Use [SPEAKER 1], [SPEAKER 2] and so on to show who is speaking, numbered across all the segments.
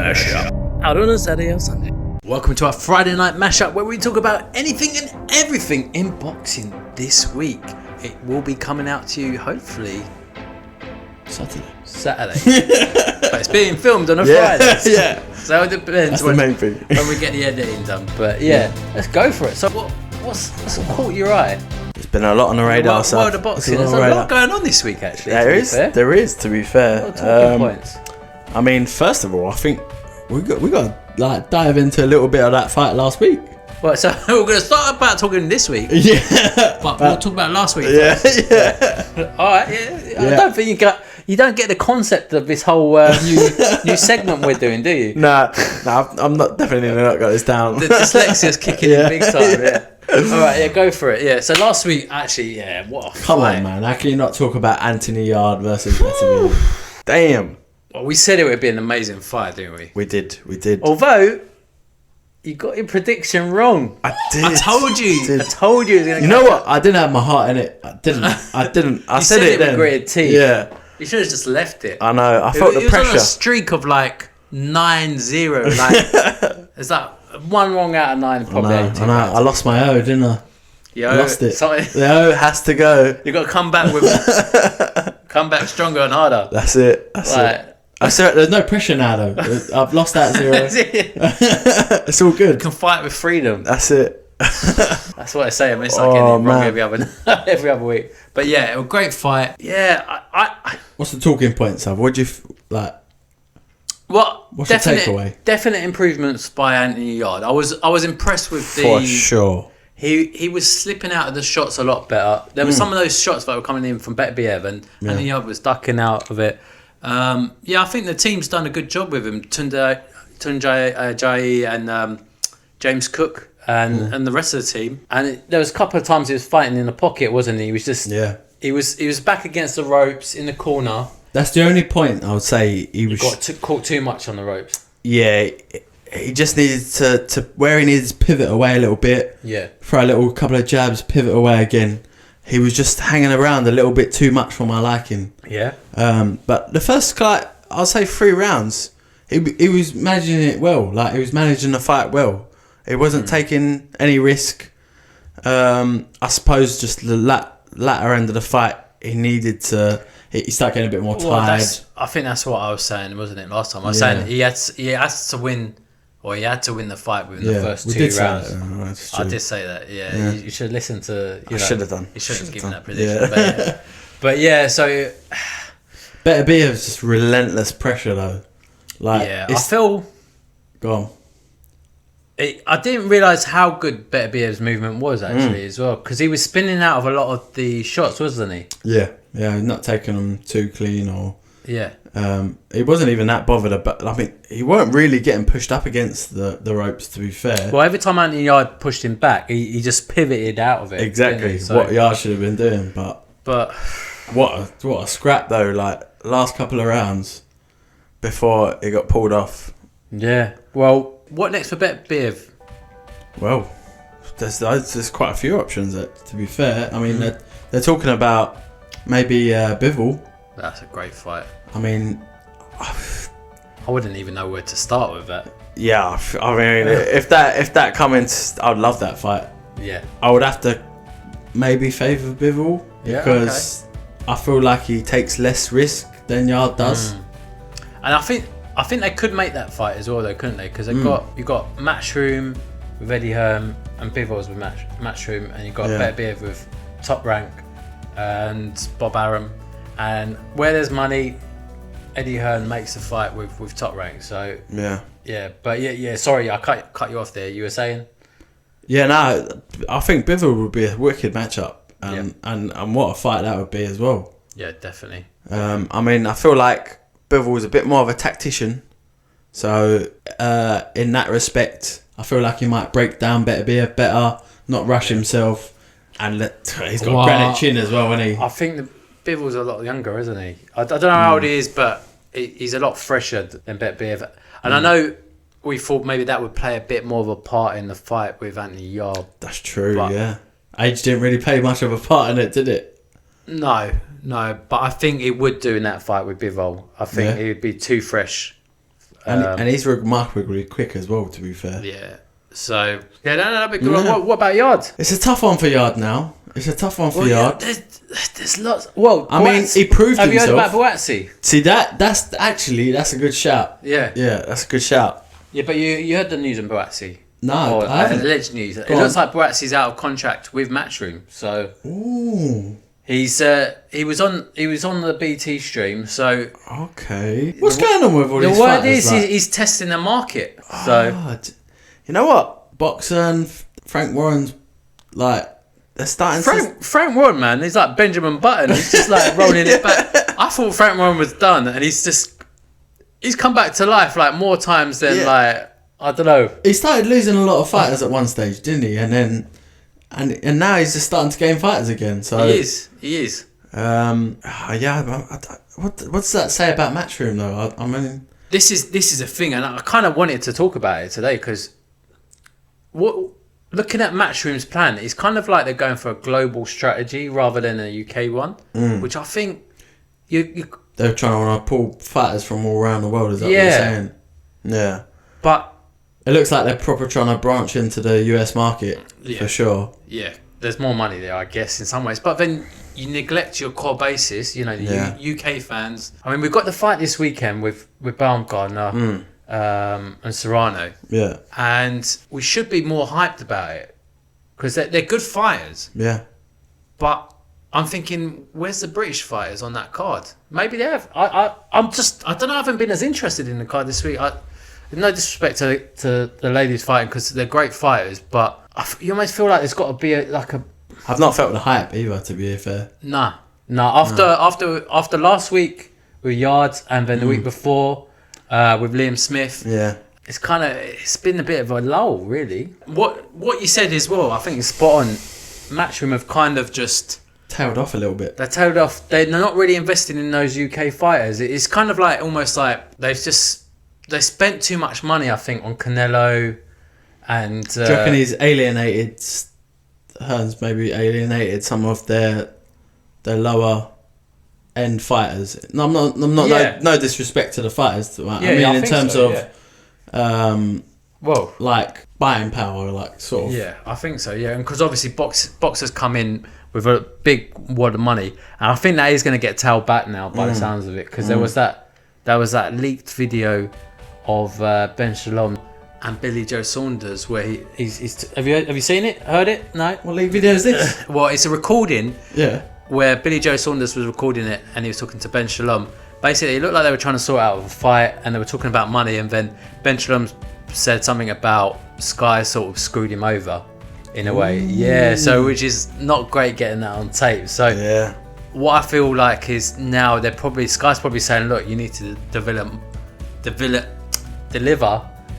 [SPEAKER 1] Mashup. Out on a Saturday or Sunday. Welcome to our Friday night mashup where we talk about anything and everything in boxing this week. It will be coming out to you hopefully Saturday. But it's being filmed on a Friday.
[SPEAKER 2] Yeah.
[SPEAKER 1] So it depends
[SPEAKER 2] That's the main thing.
[SPEAKER 1] when we get the editing done. But yeah, let's go for it. So what's caught your eye?
[SPEAKER 2] There's been a lot on the radar.
[SPEAKER 1] World of boxing. There's a lot going on this week actually.
[SPEAKER 2] There is to be fair.
[SPEAKER 1] Talking points.
[SPEAKER 2] I mean, first of all, I think we got to like dive into a little bit of that fight last week.
[SPEAKER 1] Right, so we're going to start about talking this week.
[SPEAKER 2] Yeah.
[SPEAKER 1] But we'll talk about last week.
[SPEAKER 2] Yeah.
[SPEAKER 1] All right. Yeah. I don't think you don't get the concept of this whole new segment we're doing, do you?
[SPEAKER 2] Nah, I'm definitely not got this down.
[SPEAKER 1] The dyslexia's kicking in big time. Yeah. All right. Yeah. Go for it. Yeah. So last week, actually, what a fight.
[SPEAKER 2] Come on, man. How can you not talk about Anthony Yarde versus Beterbiev? Damn.
[SPEAKER 1] Well, we said it would be an amazing fight, didn't we?
[SPEAKER 2] We did.
[SPEAKER 1] Although you got your prediction wrong.
[SPEAKER 2] I did.
[SPEAKER 1] I told you it was going to.
[SPEAKER 2] You know what? I didn't have my heart in it. I didn't. I said it then.
[SPEAKER 1] With gritted teeth.
[SPEAKER 2] Yeah.
[SPEAKER 1] You should have just left it.
[SPEAKER 2] I know. I felt the pressure.
[SPEAKER 1] It was on a streak of like 9-0. Like it's like one wrong out of 9. Probably.
[SPEAKER 2] I know. I lost my O, didn't I?
[SPEAKER 1] Yeah.
[SPEAKER 2] I lost it. The O has to go.
[SPEAKER 1] You got to come back come back stronger and harder.
[SPEAKER 2] That's it. There's no pressure now though. I've lost that 0. It's all good.
[SPEAKER 1] You can fight with freedom.
[SPEAKER 2] That's it.
[SPEAKER 1] That's what I say. I mean, it's like getting it wrong every other week. But yeah, a great fight. Yeah, I
[SPEAKER 2] What's the talking point, Sav? What do you like? What's your takeaway?
[SPEAKER 1] Definite improvements by Anthony Yarde. I was impressed with
[SPEAKER 2] for sure.
[SPEAKER 1] He was slipping out of the shots a lot better. There were some of those shots that were coming in from Beterbiev and Anthony Yarde was ducking out of it. I think the team's done a good job with him. Tunjai and James Cook and the rest of the team. And there was a couple of times he was fighting in the pocket, wasn't he? He was just he was back against the ropes in the corner.
[SPEAKER 2] That's the only point I would say he was
[SPEAKER 1] caught too much on the ropes.
[SPEAKER 2] Yeah, he just needed to where he needed to pivot away a little bit.
[SPEAKER 1] Yeah,
[SPEAKER 2] throw a couple of jabs, pivot away again. He was just hanging around a little bit too much for my liking.
[SPEAKER 1] Yeah.
[SPEAKER 2] But the first, I'll say 3 rounds, he was managing it well. Like, he was managing the fight well. He wasn't taking any risk. I suppose just the latter end of the fight, he started getting a bit more tired.
[SPEAKER 1] I think that's what I was saying, wasn't it, last time? I was saying he had to win... Well, he had to win the fight within the first 2 rounds. I did say that. Yeah. You should listen to. I
[SPEAKER 2] should have done.
[SPEAKER 1] You should have given that prediction. Yeah. But yeah, so
[SPEAKER 2] Beterbiev's just relentless pressure though. Like,
[SPEAKER 1] I feel.
[SPEAKER 2] Go on.
[SPEAKER 1] I didn't realise how good Beterbiev's movement was actually as well, because he was spinning out of a lot of the shots, wasn't he?
[SPEAKER 2] Yeah, not taking them too clean or.
[SPEAKER 1] Yeah.
[SPEAKER 2] He wasn't even that bothered, but I mean, he weren't really getting pushed up against the ropes, to be fair.
[SPEAKER 1] Well, every time Anthony Yarde pushed him back, he just pivoted out of it.
[SPEAKER 2] Exactly, what Yarde should have been doing, but what a scrap though! Like, last couple of rounds before it got pulled off.
[SPEAKER 1] Yeah. Well, what next for Beterbiev?
[SPEAKER 2] Well, there's quite a few options. To be fair, I mean, they're talking about maybe Bivol.
[SPEAKER 1] That's a great fight.
[SPEAKER 2] I mean,
[SPEAKER 1] I wouldn't even know where to start with that.
[SPEAKER 2] Yeah, I mean, if that comments, I'd love that fight.
[SPEAKER 1] Yeah,
[SPEAKER 2] I would have to maybe favour Bivol because I feel like he takes less risk than Yarde does.
[SPEAKER 1] And I think they could make that fight as well, though, couldn't they? Because you got Matchroom with Eddie Hearn and Bivol's with Matchroom, and you got Beterbiev with Top Rank and Bob Arum. And where there's money, Eddie Hearn makes the fight with Top Rank. So but sorry, I cut you off there. You were saying?
[SPEAKER 2] Yeah, no, I think Bivol would be a wicked matchup, and what a fight that would be as well.
[SPEAKER 1] Yeah, definitely.
[SPEAKER 2] I mean, I feel like Bivol is a bit more of a tactician, so in that respect, I feel like he might break down Beterbiev better, not rush himself, and he's got granite chin as well, hasn't he?
[SPEAKER 1] I think Bivol's a lot younger, isn't he? I don't know how old he is, but he's a lot fresher than Beterbiev. And I know we thought maybe that would play a bit more of a part in the fight with Anthony Yarde.
[SPEAKER 2] That's true, yeah. Age didn't really play much of a part in it, did it?
[SPEAKER 1] No, but I think it would do in that fight with Bivol. I think he would be too fresh
[SPEAKER 2] And he's remarkably quick as well, to be fair.
[SPEAKER 1] Yeah. So, yeah, that'd be good. What about Yarde?
[SPEAKER 2] It's a tough one for Yarde now. Yarde.
[SPEAKER 1] Yeah, there's lots. Well,
[SPEAKER 2] I mean, he proved himself.
[SPEAKER 1] Have you heard about Buatsi?
[SPEAKER 2] See, that's a good shout.
[SPEAKER 1] Yeah.
[SPEAKER 2] Yeah, that's a good shout.
[SPEAKER 1] Yeah, but you heard the news on Buatsi?
[SPEAKER 2] No, I haven't.
[SPEAKER 1] Alleged news. It looks like Buatsi's out of contract with Matchroom. So,
[SPEAKER 2] ooh.
[SPEAKER 1] He was on the BT stream, so
[SPEAKER 2] okay. What's going on with all these fighters?
[SPEAKER 1] The word is he's testing the market. So
[SPEAKER 2] you know what, Boxer and Frank Warren's like they're starting.
[SPEAKER 1] Frank Warren, man, he's like Benjamin Button. He's just like rolling it back. I thought Frank Warren was done, and he's come back to life like more times than like I don't know.
[SPEAKER 2] He started losing a lot of fighters at one stage, didn't he? And then. And now he's just starting to gain fighters again. So
[SPEAKER 1] he is.
[SPEAKER 2] What does that say about Matchroom though? I mean,
[SPEAKER 1] this is a thing, and I kind of wanted to talk about it today because looking at Matchroom's plan, it's kind of like they're going for a global strategy rather than a UK one, which I think
[SPEAKER 2] they're trying to pull fighters from all around the world. Is that what you're saying? Yeah,
[SPEAKER 1] but.
[SPEAKER 2] It looks like they're proper trying to branch into the US market for sure.
[SPEAKER 1] Yeah, there's more money there, I guess, in some ways. But then you neglect your core basis, the UK fans. I mean, we've got the fight this weekend with Baumgartner and Serrano.
[SPEAKER 2] Yeah.
[SPEAKER 1] And we should be more hyped about it because they're good fighters.
[SPEAKER 2] Yeah.
[SPEAKER 1] But I'm thinking, where's the British fighters on that card? Maybe they have. I don't know, I haven't been as interested in the card this week. No disrespect to the ladies fighting because they're great fighters, but you almost feel like there's got to be
[SPEAKER 2] I've not felt the hype either, to be fair.
[SPEAKER 1] Nah. After last week with Yarde and then the week before with Liam Smith.
[SPEAKER 2] Yeah.
[SPEAKER 1] It's been a bit of a lull, really. What you said as well, I think is spot on. Matchroom have kind of just
[SPEAKER 2] tailed off a little bit.
[SPEAKER 1] They're tailed off. They're not really investing in those UK fighters. It's kind of like almost like they spent too much money, I think, on Canelo and...
[SPEAKER 2] Do you reckon Hearns maybe alienated some of their lower end fighters? No, I'm not no disrespect to the fighters. Right? I mean, in terms of like buying power, like sort of.
[SPEAKER 1] Yeah, I think so, yeah. And because obviously boxers come in with a big wad of money. And I think that is going to get tailed back now by the sounds of it. Because there was that leaked video of Ben Shalom and Billy Joe Saunders where he's have you seen it? Heard it? No?
[SPEAKER 2] What leaked video is this?
[SPEAKER 1] Well, it's a recording.
[SPEAKER 2] Yeah.
[SPEAKER 1] Where Billy Joe Saunders was recording it and he was talking to Ben Shalom. Basically, it looked like they were trying to sort out a fight and they were talking about money, and then Ben Shalom said something about Sky sort of screwed him over in a way. Yeah, so which is not great getting that on tape. So
[SPEAKER 2] yeah.
[SPEAKER 1] What I feel like is now Sky's probably saying, look, you need to deliver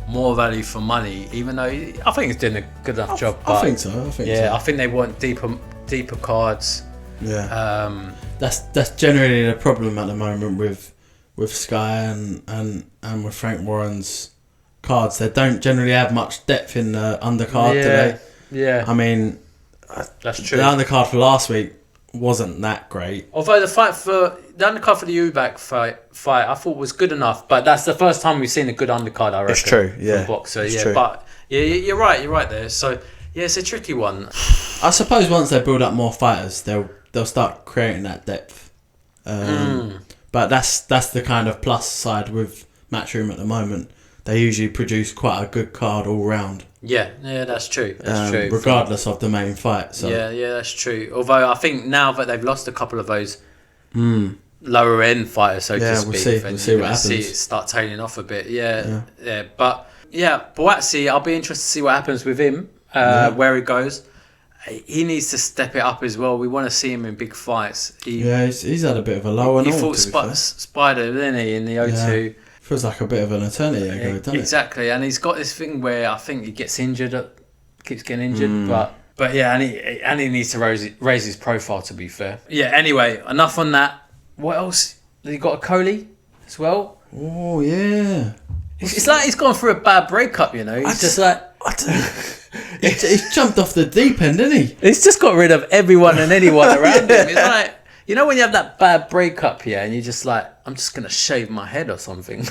[SPEAKER 1] more value for money, even though I think he's doing a good enough job.
[SPEAKER 2] I think so.
[SPEAKER 1] I think they want deeper cards.
[SPEAKER 2] Yeah. That's generally the problem at the moment with Sky and with Frank Warren's cards. They don't generally have much depth in the undercard today.
[SPEAKER 1] Yeah.
[SPEAKER 2] I mean,
[SPEAKER 1] that's true.
[SPEAKER 2] The undercard for last week wasn't that great.
[SPEAKER 1] Although the undercard for the Ubak fight I thought was good enough, but that's the first time we've seen a good undercard, I reckon.
[SPEAKER 2] It's true, yeah.
[SPEAKER 1] From Boxer,
[SPEAKER 2] it's
[SPEAKER 1] yeah.
[SPEAKER 2] True.
[SPEAKER 1] But yeah, you're right there. So yeah, it's a tricky one.
[SPEAKER 2] I suppose once they build up more fighters, they'll start creating that depth. But that's the kind of plus side with Matchroom at the moment. They usually produce quite a good card all round.
[SPEAKER 1] Yeah, that's true. That's true.
[SPEAKER 2] Regardless of the main fight. So.
[SPEAKER 1] Yeah, that's true. Although I think now that they've lost a couple of those lower end fighters, so to speak,
[SPEAKER 2] we'll see what happens.
[SPEAKER 1] See it start tailing off a bit. Yeah. But Buatsi, I'll be interested to see what happens with him, where he goes. He needs to step it up as well. We want to see him in big fights.
[SPEAKER 2] He's had a bit of a low and all.
[SPEAKER 1] He fought Spider, didn't he, in the O2?
[SPEAKER 2] Yeah. Feels like a bit of an eternity ago, doesn't it?
[SPEAKER 1] Exactly, and he's got this thing where I think he gets injured, keeps getting injured, but yeah, and he needs to raise his profile, to be fair. Yeah. Anyway, enough on that. What else? He got Okolie as well.
[SPEAKER 2] Oh yeah.
[SPEAKER 1] It's like he's gone through a bad breakup, you know. He's
[SPEAKER 2] he's jumped off the deep end, didn't he?
[SPEAKER 1] He's just got rid of everyone and anyone around him. It's like, you know, when you have that bad breakup, and you're just like, I'm just gonna shave my head or something.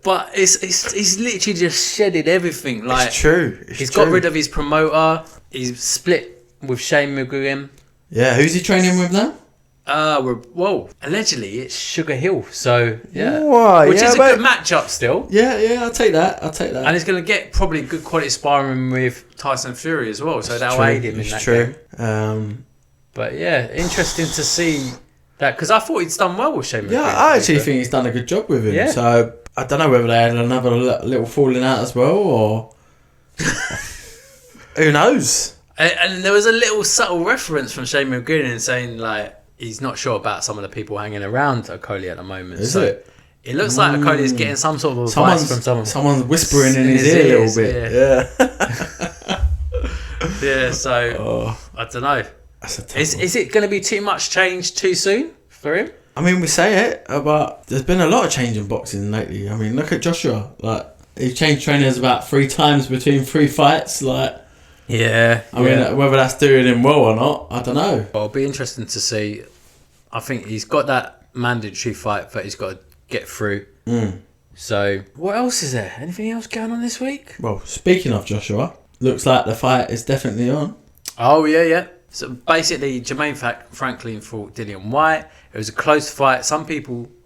[SPEAKER 1] But he's literally just shedded everything. Like,
[SPEAKER 2] it's true.
[SPEAKER 1] He's got rid of his promoter. He's split with Shane McGuigan.
[SPEAKER 2] Yeah, who's he training with now?
[SPEAKER 1] Allegedly it's Sugar Hill. So yeah,
[SPEAKER 2] which
[SPEAKER 1] is a good matchup still.
[SPEAKER 2] Yeah, I'll take that.
[SPEAKER 1] And he's going to get probably good quality sparring with Tyson Fury as well. So that'll aid him in that game. But yeah, interesting to see that, because I thought he'd done well with Shane McGuigan.
[SPEAKER 2] Yeah, I actually think he's done a good job with him. Yeah. So I don't know whether they had another little falling out as well, or who knows.
[SPEAKER 1] And there was a little subtle reference from Shane McGuigan saying, like, he's not sure about some of the people hanging around Okolie at the moment.
[SPEAKER 2] Is it?
[SPEAKER 1] It looks like Okolie is getting some sort of advice from someone.
[SPEAKER 2] Someone's whispering in his ear a little bit. Yeah.
[SPEAKER 1] Yeah, so I don't know. Is it going to be too much change too soon for him?
[SPEAKER 2] I mean, we say it, but there's been a lot of change in boxing lately. I mean, look at Joshua. Like, he changed trainers about 3 times between 3 fights. Like,
[SPEAKER 1] I
[SPEAKER 2] mean, whether that's doing him well or not, I don't know.
[SPEAKER 1] Well, it'll be interesting to see. I think he's got that mandatory fight that he's got to get through. So, what else is there? Anything else going on this week?
[SPEAKER 2] Well, speaking of Joshua, looks like the fight is definitely on.
[SPEAKER 1] Oh, yeah. So, basically, Jermaine Franklin fought Dillian Whyte. It was a close fight. A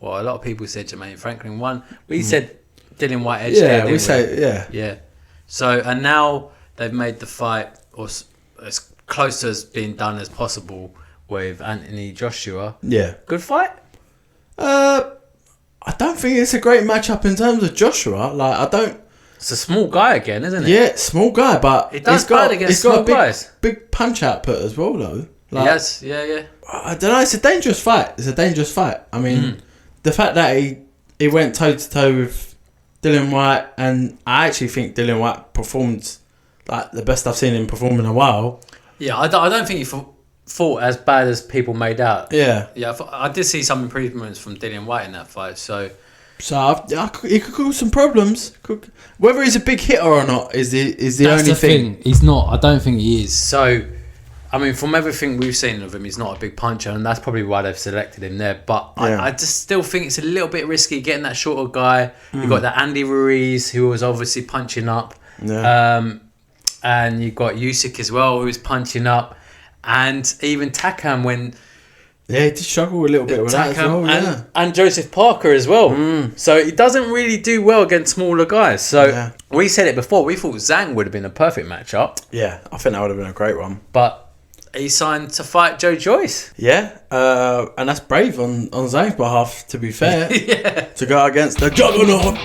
[SPEAKER 1] lot of people said Jermaine Franklin won. We said Dillian Whyte edged there.
[SPEAKER 2] Yeah, we say,
[SPEAKER 1] Yeah. So, and now they've made the fight as close as being done as possible with Anthony Joshua.
[SPEAKER 2] Yeah.
[SPEAKER 1] Good fight?
[SPEAKER 2] I don't think it's a great matchup in terms of Joshua.
[SPEAKER 1] It's a small guy again, isn't it?
[SPEAKER 2] Yeah, small guy, but
[SPEAKER 1] he's got a
[SPEAKER 2] big punch output as well, though.
[SPEAKER 1] Yes, yeah.
[SPEAKER 2] I don't know. It's a dangerous fight. I mean, the fact that he went toe to toe with Dillian Whyte, and I actually think Dillian Whyte performed like the best I've seen him perform in a while.
[SPEAKER 1] Yeah, I don't think he fought as bad as people made out.
[SPEAKER 2] Yeah,
[SPEAKER 1] I did see some improvements from Dillian Whyte in that fight. So
[SPEAKER 2] he could cause some problems. Whether he's a big hitter or not is the only thing.
[SPEAKER 1] He's not. I don't think he is. So, I mean, from everything we've seen of him, he's not a big puncher, and that's probably why they've selected him there. But I just still think it's a little bit risky getting that shorter guy. You've got that Andy Ruiz, who was obviously punching up.
[SPEAKER 2] Yeah.
[SPEAKER 1] And you've got Usyk as well, who was punching up. And even Takam when...
[SPEAKER 2] Yeah, he did struggle a little bit with that as well,
[SPEAKER 1] and Joseph Parker as well. So he doesn't really do well against smaller guys. So we said it before, we thought Zhang would have been a perfect matchup.
[SPEAKER 2] Yeah, I think that would have been a great one.
[SPEAKER 1] But he signed to fight Joyce.
[SPEAKER 2] Yeah, and that's brave on Zhang's behalf, to be fair. To go against the Juggernaut.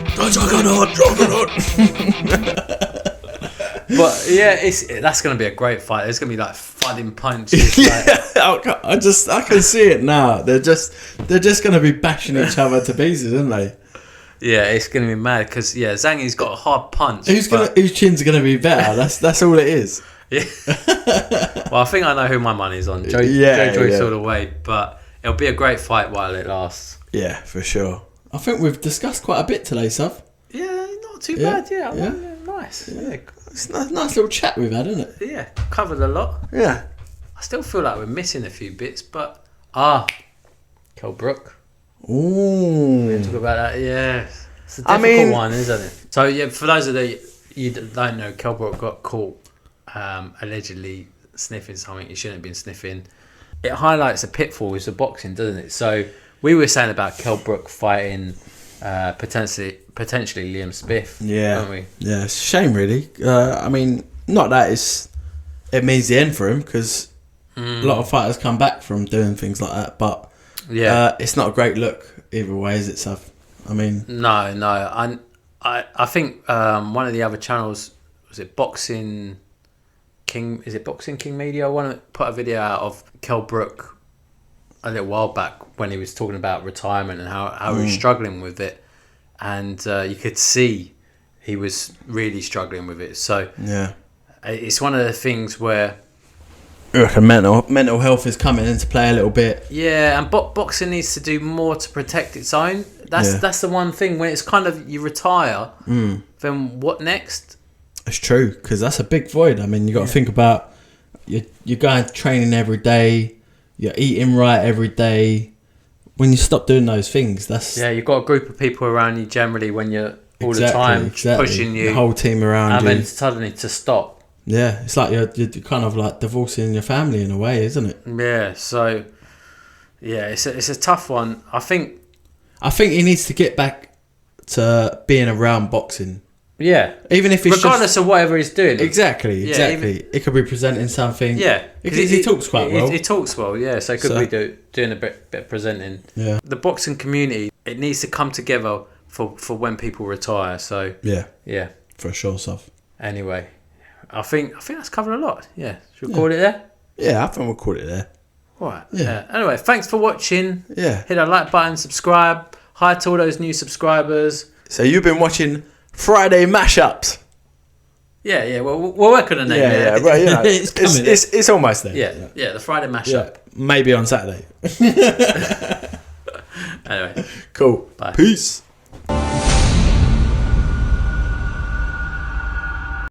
[SPEAKER 1] But yeah, that's going to be a great fight. There's going to be like thudding punches.
[SPEAKER 2] I can see it now. They're just going to be bashing each other to pieces, aren't they?
[SPEAKER 1] Yeah, it's going to be mad because Zhang's got a hard punch.
[SPEAKER 2] Whose chin's going to be better? That's all it is.
[SPEAKER 1] Yeah. Well, I think I know who my money's on. Joyce all the way, but it'll be a great fight while it lasts.
[SPEAKER 2] Yeah, for sure. I think we've discussed quite a bit today, Sav.
[SPEAKER 1] Yeah, not too bad. Yeah. Nice. Yeah.
[SPEAKER 2] It's a nice little chat we've had, isn't it?
[SPEAKER 1] Yeah, covered a lot.
[SPEAKER 2] Yeah.
[SPEAKER 1] I still feel like we're missing a few bits, but Kell Brook.
[SPEAKER 2] Ooh.
[SPEAKER 1] We talk about that. Yeah, it's a difficult one, isn't it? So yeah, for those of you that don't know, Kell Brook got caught allegedly sniffing something he shouldn't have been sniffing. It highlights the pitfalls of boxing, doesn't it? So we were saying about Kell Brook fighting potentially Liam Spiff, weren't we? Yeah,
[SPEAKER 2] it's a shame, really. I mean, not that it means the end for him, because a lot of fighters come back from doing things like that, but it's not a great look either way, is it, Sav? I mean,
[SPEAKER 1] no. I think one of the other channels, was it Boxing King? Is it Boxing King Media? I want to put a video out of Kell Brook a little while back when he was talking about retirement and how he was struggling with it, and you could see he was really struggling with it. So it's one of the things where
[SPEAKER 2] mental health is coming into play a little bit.
[SPEAKER 1] Yeah, and boxing needs to do more to protect its own. That's the one thing when it's kind of you retire. Then what next?
[SPEAKER 2] It's true, because that's a big void. I mean, you got to think about you're going training every day. You're eating right every day. when you stop doing those things, that's
[SPEAKER 1] you've got a group of people around you generally when you're all the time pushing you,
[SPEAKER 2] the whole team around
[SPEAKER 1] and
[SPEAKER 2] you,
[SPEAKER 1] then suddenly to stop.
[SPEAKER 2] Yeah, it's like you're kind of like divorcing your family in a way, isn't it?
[SPEAKER 1] Yeah, so it's a tough one. I think
[SPEAKER 2] he needs to get back to being around boxing.
[SPEAKER 1] Yeah,
[SPEAKER 2] even if it's
[SPEAKER 1] regardless of whatever he's doing.
[SPEAKER 2] Exactly. It could be presenting something.
[SPEAKER 1] Yeah,
[SPEAKER 2] because he talks quite well.
[SPEAKER 1] He talks well. Yeah, so it could be doing a bit of presenting.
[SPEAKER 2] Yeah, the
[SPEAKER 1] boxing community, it needs to come together for when people retire. So yeah,
[SPEAKER 2] for sure, Sav.
[SPEAKER 1] Anyway, I think that's covered a lot. Yeah, should we call it there?
[SPEAKER 2] Yeah, I think we'll call it there.
[SPEAKER 1] All right. Yeah. Anyway, thanks for watching.
[SPEAKER 2] Yeah.
[SPEAKER 1] Hit that like button, subscribe. Hi to all those new subscribers.
[SPEAKER 2] So you've been watching Friday Mashups.
[SPEAKER 1] Yeah. Well, we'll work on a name.
[SPEAKER 2] Yeah. Well, you know, it's almost there.
[SPEAKER 1] Yeah. The Friday Mashup.
[SPEAKER 2] Yeah, maybe on Saturday.
[SPEAKER 1] Anyway.
[SPEAKER 2] Cool.
[SPEAKER 1] Bye.
[SPEAKER 2] Peace.